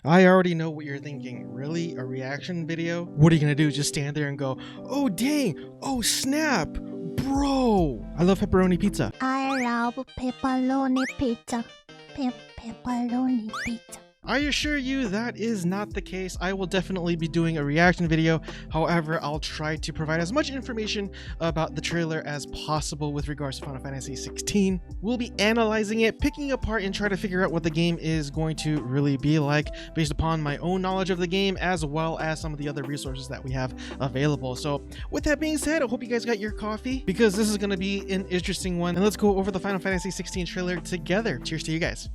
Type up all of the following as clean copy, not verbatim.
I already know what you're thinking. Really? A reaction video? What are you gonna do? Just stand there and go, oh dang, oh snap, bro. I love pepperoni pizza. I love pepperoni pizza. Pepperoni pizza. I assure you that is not the case. I will definitely be doing a reaction video. However, I'll try to provide as much information about the trailer as possible with regards to Final Fantasy 16. We'll be analyzing it, picking apart, and try to figure out what the game is going to really be like based upon my own knowledge of the game as well as some of the other resources that we have available. So with that being said, I hope you guys got your coffee because this is going to be an interesting one. And let's go over the Final Fantasy 16 trailer together. Cheers to you guys.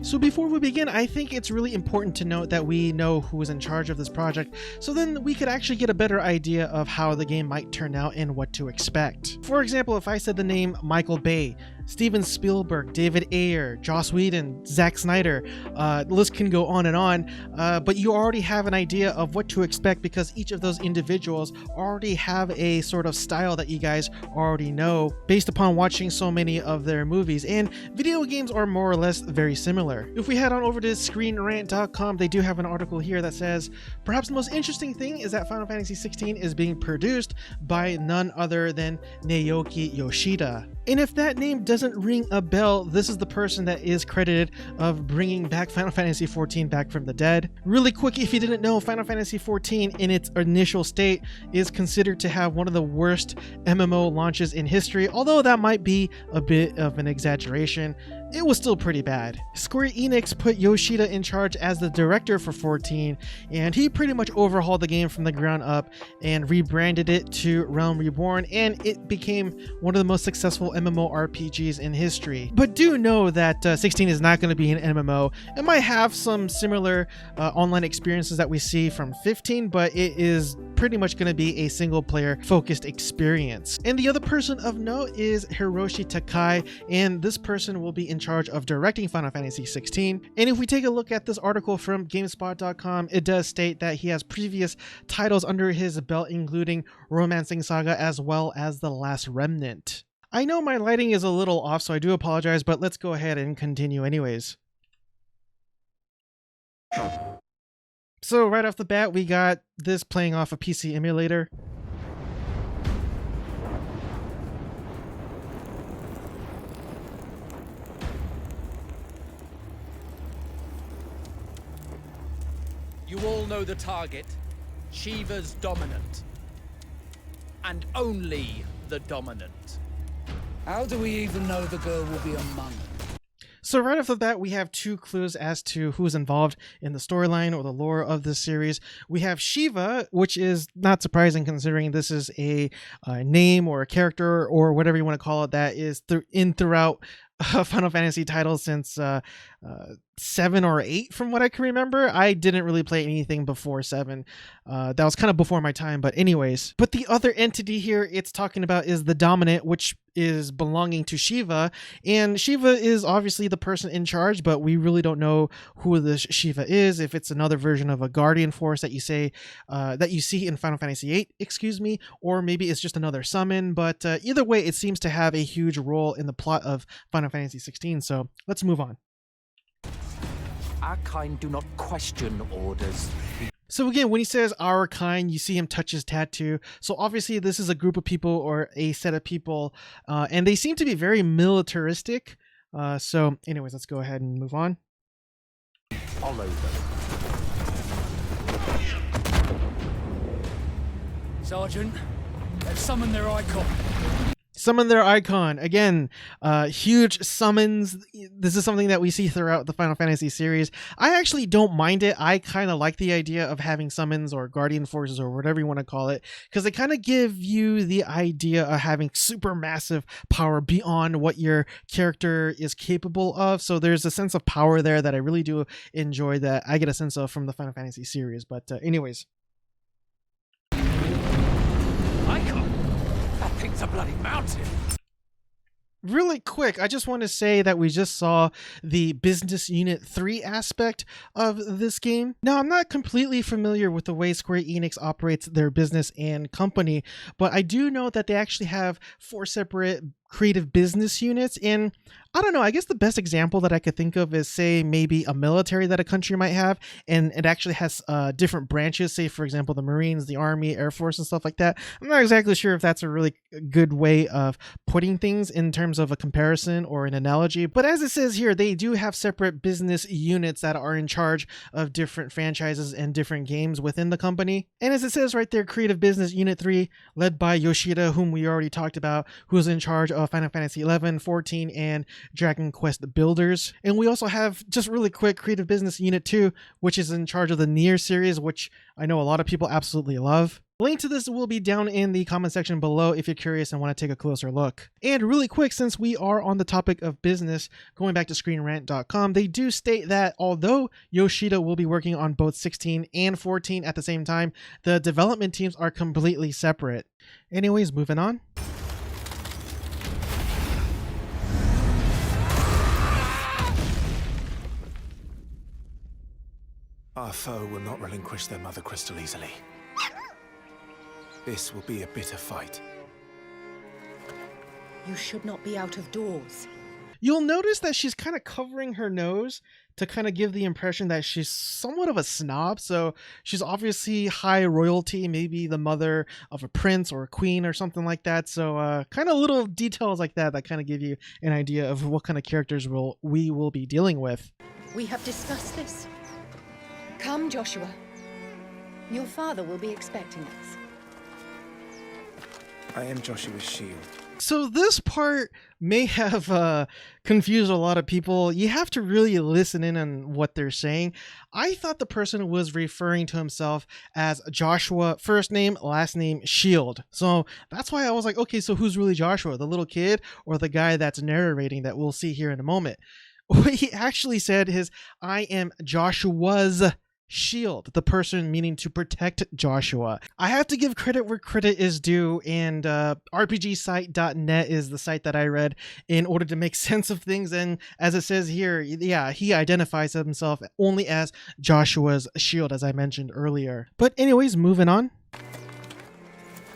So before we begin, I think it's really important to note that we know who is in charge of this project, so then we could actually get a better idea of how the game might turn out and what to expect. For example, if I said the name Michael Bay, Steven Spielberg, David Ayer, Joss Whedon, Zack Snyder, the list can go on, but you already have an idea of what to expect because each of those individuals already have a sort of style that you guys already know based upon watching so many of their movies, and video games are more or less very similar. If we head on over to ScreenRant.com, they do have an article here that says, perhaps the most interesting thing is that Final Fantasy 16 is being produced by none other than Naoki Yoshida. And if that name doesn't ring a bell, this is the person that is credited of bringing back Final Fantasy 14 back from the dead. Really quick, if you didn't know, Final Fantasy 14 in its initial state is considered to have one of the worst MMO launches in history, although that might be a bit of an exaggeration. It was still pretty bad. Square Enix put Yoshida in charge as the director for 14, and he pretty much overhauled the game from the ground up and rebranded it to Realm Reborn, and it became one of the most successful MMORPGs in history. But do know that 16 is not going to be an MMO. It might have some similar online experiences that we see from 15, but it is pretty much going to be a single player focused experience. And the other person of note is Hiroshi Takai, and this person will be in charge of directing Final Fantasy 16. And if we take a look at this article from GameSpot.com, it does state that he has previous titles under his belt, including Romancing Saga as well as The Last Remnant. I know my lighting is a little off, so I do apologize, but let's go ahead and continue anyways. So right off the bat, we got this playing off a PC emulator. You all know the target. Shiva's dominant. And only the dominant. How do we even know the girl will be among them? So right off the bat, we have two clues as to who's involved in the storyline or the lore of this series. We have Shiva, which is not surprising considering this is a name or a character or whatever you want to call it that is throughout Final Fantasy titles since 7 or 8 from what I can remember. I didn't really play anything before 7. That was kind of before my time, but anyways. But the other entity here it's talking about is the dominant, which is belonging to Shiva, and Shiva is obviously the person in charge, but we really don't know who this Shiva is, if it's another version of a guardian force that you say that you see in Final Fantasy VIII, excuse me, or maybe it's just another summon, but either way it seems to have a huge role in the plot of Final Fantasy 16, so let's move on. Our kind do not question orders. So again, when he says our kind, you see him touch his tattoo. So obviously this is a group of people or a set of people, and they seem to be very militaristic. So anyways, let's go ahead and move on. Follow them. Sergeant, they've summoned their icon. Summon their icon. Again, huge summons. This is something that we see throughout the Final Fantasy series. I actually don't mind it. I kind of like the idea of having summons or guardian forces or whatever you want to call it, because they kind of give you the idea of having super massive power beyond what your character is capable of. So there's a sense of power there that I really do enjoy, that I get a sense of from the Final Fantasy series. But anyways. Icon? That thing's a bloody mountain. Really quick, I just want to say that we just saw the Business Unit 3 aspect of this game. Now, I'm not completely familiar with the way Square Enix operates their business and company, but I do know that they actually have 4 separate creative business units. And I don't know, I guess the best example that I could think of is, say, maybe a military that a country might have, and it actually has different branches, say, for example, the Marines, the Army, Air Force, and stuff like that. I'm not exactly sure if that's a really good way of putting things in terms of a comparison or an analogy, but as it says here, they do have separate business units that are in charge of different franchises and different games within the company. And as it says right there, Creative Business Unit 3, led by Yoshida, whom we already talked about, who's in charge of Final Fantasy 11, 14, and Dragon Quest Builders. And we also have, just really quick, Creative Business Unit 2, which is in charge of the Nier series, which I know a lot of people absolutely love. Link to this will be down in the comment section below if you're curious and want to take a closer look. And really quick, since we are on the topic of business, going back to ScreenRant.com, they do state that although Yoshida will be working on both 16 and 14 at the same time, the development teams are completely separate. Anyways, moving on. Our foe will not relinquish their mother crystal easily. This will be a bitter fight. You should not be out of doors. You'll notice that she's kind of covering her nose to kind of give the impression that she's somewhat of a snob. So she's obviously high royalty, maybe the mother of a prince or a queen or something like that. So kind of little details like that that kind of give you an idea of what kind of characters we will be dealing with. We have discussed this. Come, Joshua. Your father will be expecting us. I am Joshua's shield. So this part may have confused a lot of people. You have to really listen in on what they're saying. I thought the person was referring to himself as Joshua, first name, last name, Shield. So that's why I was like, okay, so who's really Joshua? The little kid or the guy that's narrating that we'll see here in a moment? What he actually said is, I am Joshua's shield, the person meaning to protect Joshua. I have to give credit where credit is due, and RPGsite.net is the site that I read in order to make sense of things. And as it says here, yeah, he identifies himself only as Joshua's shield, as I mentioned earlier. But anyways, moving on.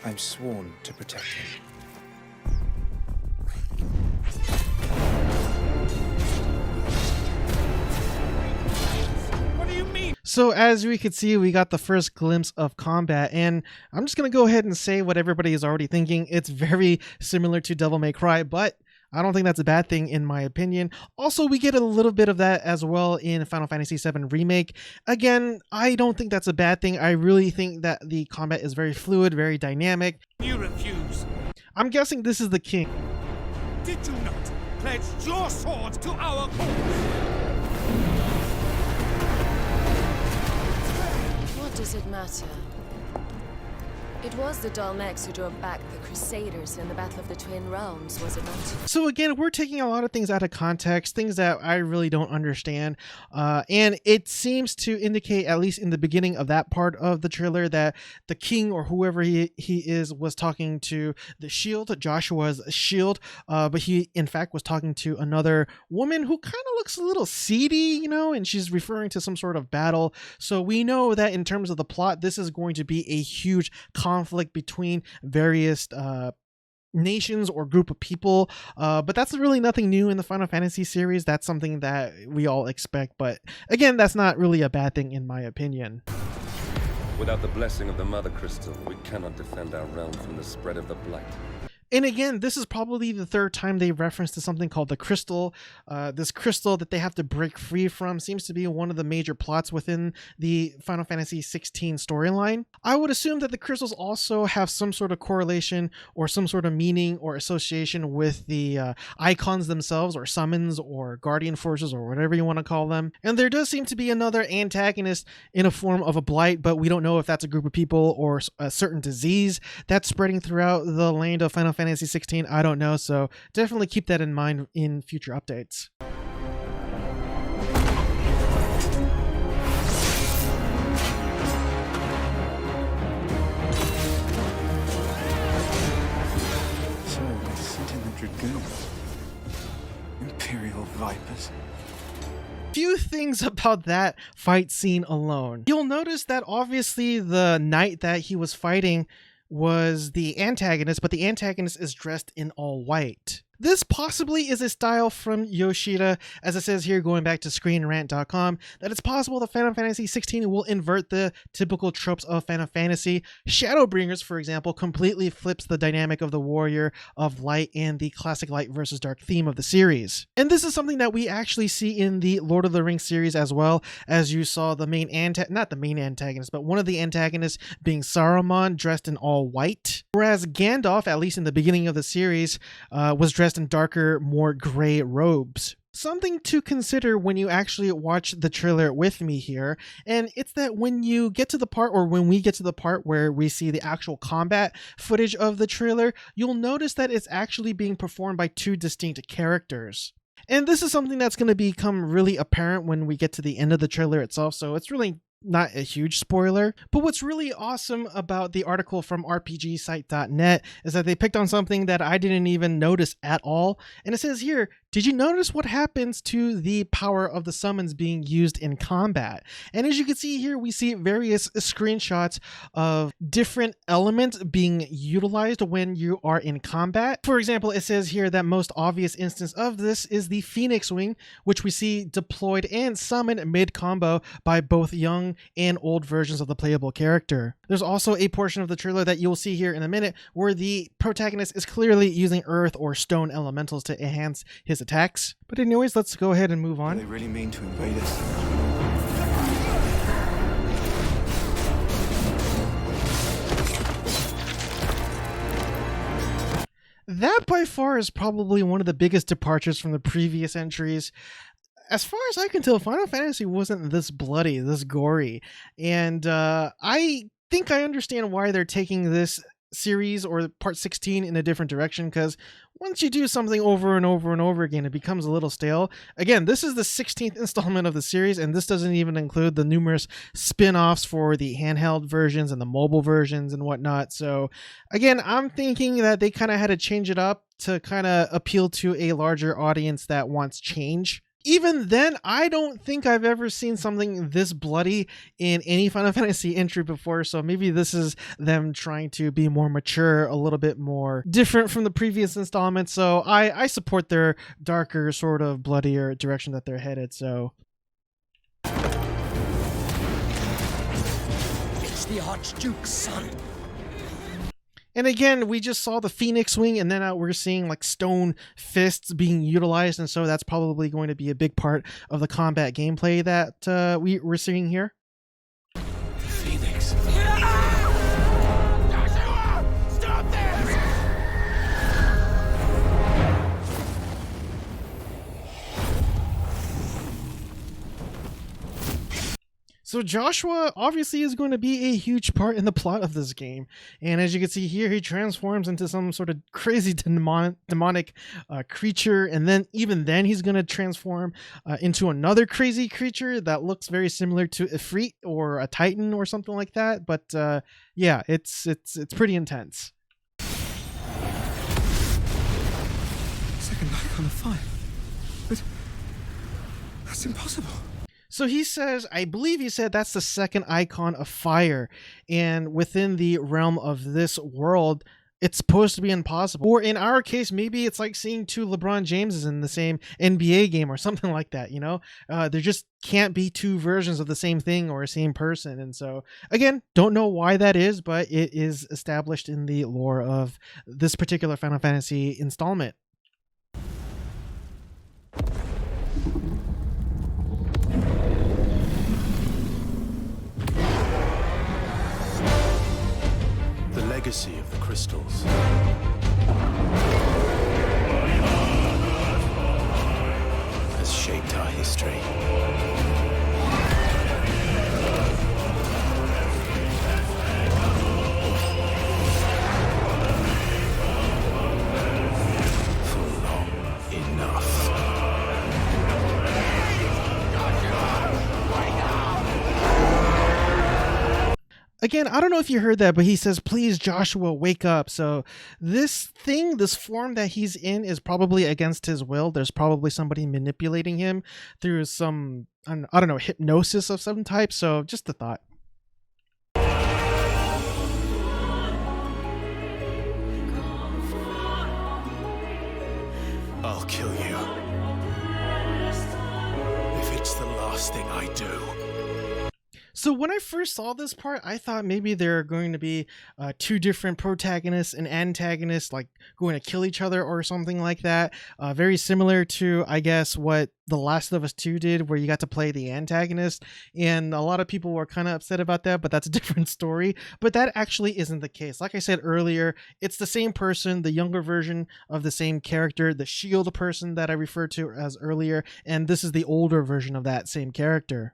I'm sworn to protect him. So as we could see, we got the first glimpse of combat, and I'm just going to go ahead and say what everybody is already thinking. It's very similar to Devil May Cry, but I don't think that's a bad thing in my opinion. Also, we get a little bit of that as well in Final Fantasy VII Remake. Again, I don't think that's a bad thing. I really think that the combat is very fluid, very dynamic. You refuse. I'm guessing this is the king. Did you not pledge your sword to our cause? What does it matter? It was the Dalmex who drove back the Crusaders in the Battle of the Twin Realms, was it not? So again, we're taking a lot of things out of context, things that I really don't understand. And it seems to indicate, at least in the beginning of that part of the trailer, that the king or whoever he is was talking to the shield, Joshua's shield. But he, in fact, was talking to another woman who kind of looks a little seedy, you know, and she's referring to some sort of battle. So we know that in terms of the plot, this is going to be a huge conflict between various nations or group of people, but that's really nothing new in the Final Fantasy series. That's something that we all expect, but again, that's not really a bad thing in my opinion. Without the blessing of the Mother Crystal, we cannot defend our realm from the spread of the Blight. And again, this is probably the third time they reference to something called the crystal. This crystal that they have to break free from seems to be one of the major plots within the Final Fantasy 16 storyline. I would assume that the crystals also have some sort of correlation or some sort of meaning or association with the icons themselves, or summons, or guardian forces, or whatever you want to call them. And there does seem to be another antagonist in a form of a blight, but we don't know if that's a group of people or a certain disease that's spreading throughout the land of Final Fantasy 16. I don't know, so definitely keep that in mind in future updates. So they sent in the Dragoons. Imperial Vipers. Few things about that fight scene alone. You'll notice that obviously the knight that he was fighting was the antagonist, but the antagonist is dressed in all white. This possibly is a style from Yoshida, as it says here, going back to ScreenRant.com, that it's possible that Final Fantasy 16 will invert the typical tropes of Final Fantasy. Shadowbringers, for example, completely flips the dynamic of the warrior of light and the classic light versus dark theme of the series. And this is something that we actually see in the Lord of the Rings series as well, as you saw the main not the main antagonist, but one of the antagonists being Saruman, dressed in all white, whereas Gandalf, at least in the beginning of the series, was dressed in darker, more gray robes. Something to consider when you actually watch the trailer with me here, and it's that when you get to the part, or when we get to the part where we see the actual combat footage of the trailer, you'll notice that it's actually being performed by two distinct characters. And this is something that's going to become really apparent when we get to the end of the trailer itself, so it's really not a huge spoiler. But what's really awesome about the article from RPGsite.net is that they picked on something that I didn't even notice at all. And it says here, did you notice what happens to the power of the summons being used in combat? And as you can see here, we see various screenshots of different elements being utilized when you are in combat. For example, it says here that most obvious instance of this is the Phoenix Wing, which we see deployed and summoned mid-combo by both young and old versions of the playable character. There's also a portion of the trailer that you'll see here in a minute where the protagonist is clearly using earth or stone elementals to enhance his attacks. But anyways, let's go ahead and move on. They really mean to invade us. That by far is probably one of the biggest departures from the previous entries. As far as I can tell, Final Fantasy wasn't this bloody, this gory, and I think I understand why they're taking this series or part 16 in a different direction, because once you do something over and over and over again, it becomes a little stale. Again, this is the 16th installment of the series, and this doesn't even include the numerous spin-offs for the handheld versions and the mobile versions and whatnot. So again, I'm thinking that they kind of had to change it up to kind of appeal to a larger audience that wants change. Even then, I don't think I've ever seen something this bloody in any Final Fantasy entry before, so maybe this is them trying to be more mature, a little bit more different from the previous installments, so I support their darker, sort of bloodier direction that they're headed, so... It's the Archduke's son. And again, we just saw the Phoenix Wing, and then we're seeing like stone fists being utilized, and so that's probably going to be a big part of the combat gameplay that we're seeing here. Phoenix. Joshua! Stop this! So Joshua obviously is going to be a huge part in the plot of this game. And as you can see here, he transforms into some sort of crazy demonic creature. And then even then he's going to transform into another crazy creature that looks very similar to Ifrit or a Titan or something like that. But yeah, it's pretty intense. Second icon of fire. But that's impossible. So he says, I believe he said that's the second icon of fire, and within the realm of this world, it's supposed to be impossible. Or in our case, maybe it's like seeing two LeBron Jameses in the same NBA game or something like that, you know? There just can't be two versions of the same thing or a same person. And so, again, don't know why that is, but it is established in the lore of this particular Final Fantasy installment. Legacy of the crystals. Has shaped our history. For long enough. Again, I don't know if you heard that, but he says, please, Joshua, wake up. So this thing, this form that he's in is probably against his will. There's probably somebody manipulating him through some, I don't know, hypnosis of some type. So just a thought. I'll kill you. If it's the last thing I do. So when I first saw this part, I thought maybe there are going to be two different protagonists and antagonists like going to kill each other or something like that. Very similar to, I guess, what The Last of Us 2 did, where you got to play the antagonist. And a lot of people were kind of upset about that, but that's a different story. But that actually isn't the case. Like I said earlier, it's the same person, the younger version of the same character, the shield person that I referred to as earlier. And this is the older version of that same character.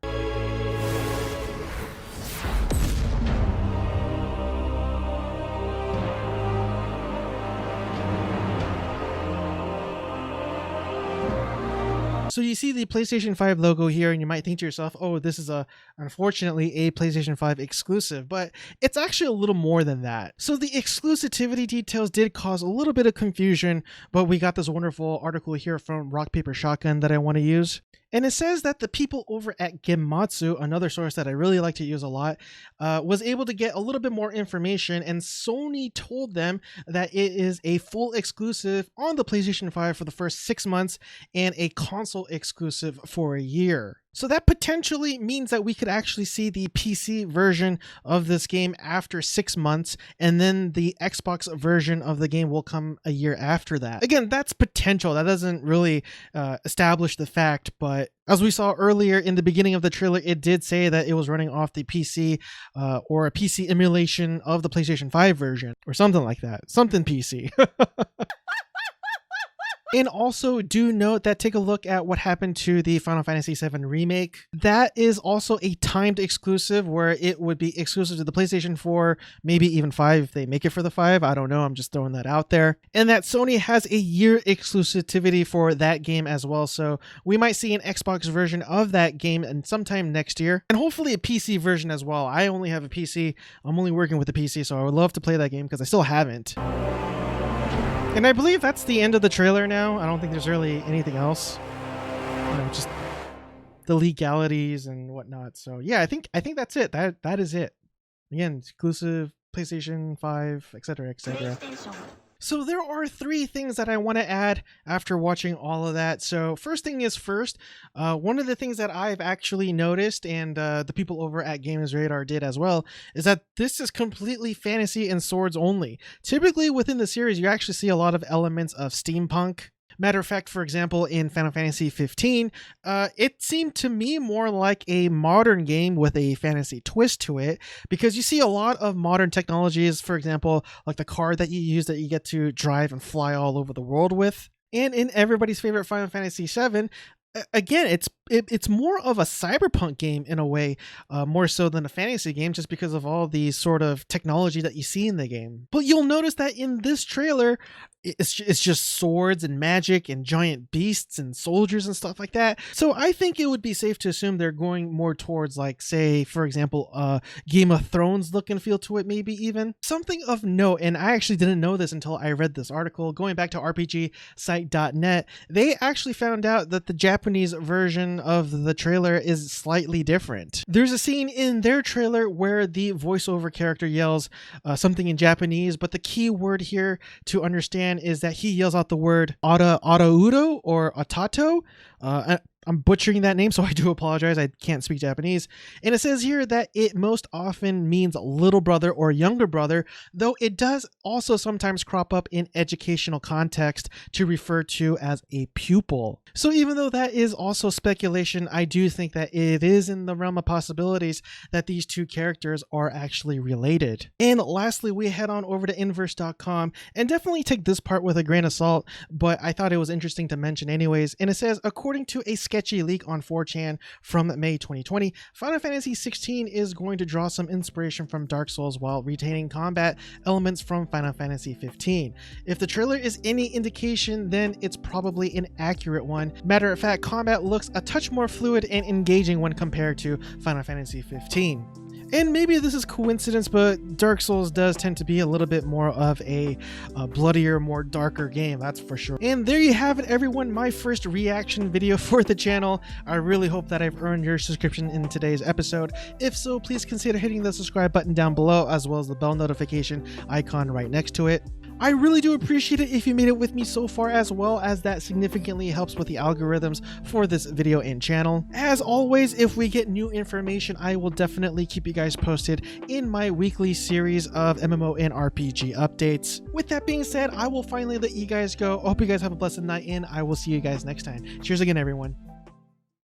So you see the PlayStation 5 logo here and you might think to yourself, oh, this is unfortunately a PlayStation 5 exclusive, but it's actually a little more than that. So the exclusivity details did cause a little bit of confusion, but we got this wonderful article here from Rock Paper Shotgun that I want to use. And it says that the people over at Gematsu, another source that I really like to use a lot, was able to get a little bit more information, and Sony told them that it is a full exclusive on the PlayStation 5 for the first 6 months and a console exclusive for a year. So that potentially means that we could actually see the PC version of this game after 6 months, and then the Xbox version of the game will come a year after that. Again, that's potential. That doesn't really establish the fact, but as we saw earlier in the beginning of the trailer, it did say that it was running off the PC or a PC emulation of the PlayStation 5 version or something like that. Something PC. And also do note that take a look at what happened to the Final Fantasy VII Remake. That is also a timed exclusive where it would be exclusive to the PlayStation 4, maybe even 5 if they make it for the 5. I don't know. I'm just throwing that out there. And that Sony has a year exclusivity for that game as well. So we might see an Xbox version of that game and sometime next year. And hopefully a PC version as well. I only have a PC. I'm only working with a PC, so I would love to play that game because I still haven't. And I believe that's the end of the trailer now. I don't think there's really anything else. Just the legalities and whatnot. So yeah, I think that's it. That is it. Again, exclusive PlayStation 5, etc., etc. So there are 3 things that I want to add after watching all of that. So first thing is first, one of the things that I've actually noticed, and the people over at Games Radar did as well, is that this is completely fantasy and swords only. Typically within the series, you actually see a lot of elements of steampunk. Matter of fact, for example, in Final Fantasy 15, it seemed to me more like a modern game with a fantasy twist to it, because you see a lot of modern technologies, for example, like the car that you use that you get to drive and fly all over the world with. And in everybody's favorite Final Fantasy 7, again, it's more of a cyberpunk game in a way, more so than a fantasy game, just because of all the sort of technology that you see in the game. But you'll notice that in this trailer, it's just swords and magic and giant beasts and soldiers and stuff like that. So I think it would be safe to assume they're going more towards, like, say, for example, Game of Thrones look and feel to it, maybe even. Something of note, and I actually didn't know this until I read this article, going back to RPGsite.net, they actually found out that the Japanese version of the trailer is slightly different. There's a scene in their trailer where the voiceover character yells something in Japanese, but the key word here to understand is that he yells out the word Araudo or Atato. I'm butchering that name, so I do apologize. I can't speak Japanese. And it says here that it most often means little brother or younger brother, though it does also sometimes crop up in educational context to refer to as a pupil. So even though that is also speculation, I do think that it is in the realm of possibilities that these two characters are actually related. And lastly, we head on over to inverse.com, and definitely take this part with a grain of salt, but I thought it was interesting to mention anyways. And it says, according to a sketchy leak on 4chan from May 2020, Final Fantasy 16 is going to draw some inspiration from Dark Souls while retaining combat elements from Final Fantasy 15. If the trailer is any indication, then it's probably an accurate one. Matter of fact, combat looks a touch more fluid and engaging when compared to Final Fantasy 15. And maybe this is coincidence, but Dark Souls does tend to be a little bit more of a bloodier, more darker game, that's for sure. And there you have it, everyone, my first reaction video for the channel. I really hope that I've earned your subscription in today's episode. If so, please consider hitting the subscribe button down below, as well as the bell notification icon right next to it. I really do appreciate it if you made it with me so far, as well as that significantly helps with the algorithms for this video and channel. As always, if we get new information, I will definitely keep you guys posted in my weekly series of MMO and RPG updates. With that being said, I will finally let you guys go. I hope you guys have a blessed night, and I will see you guys next time. Cheers again, everyone.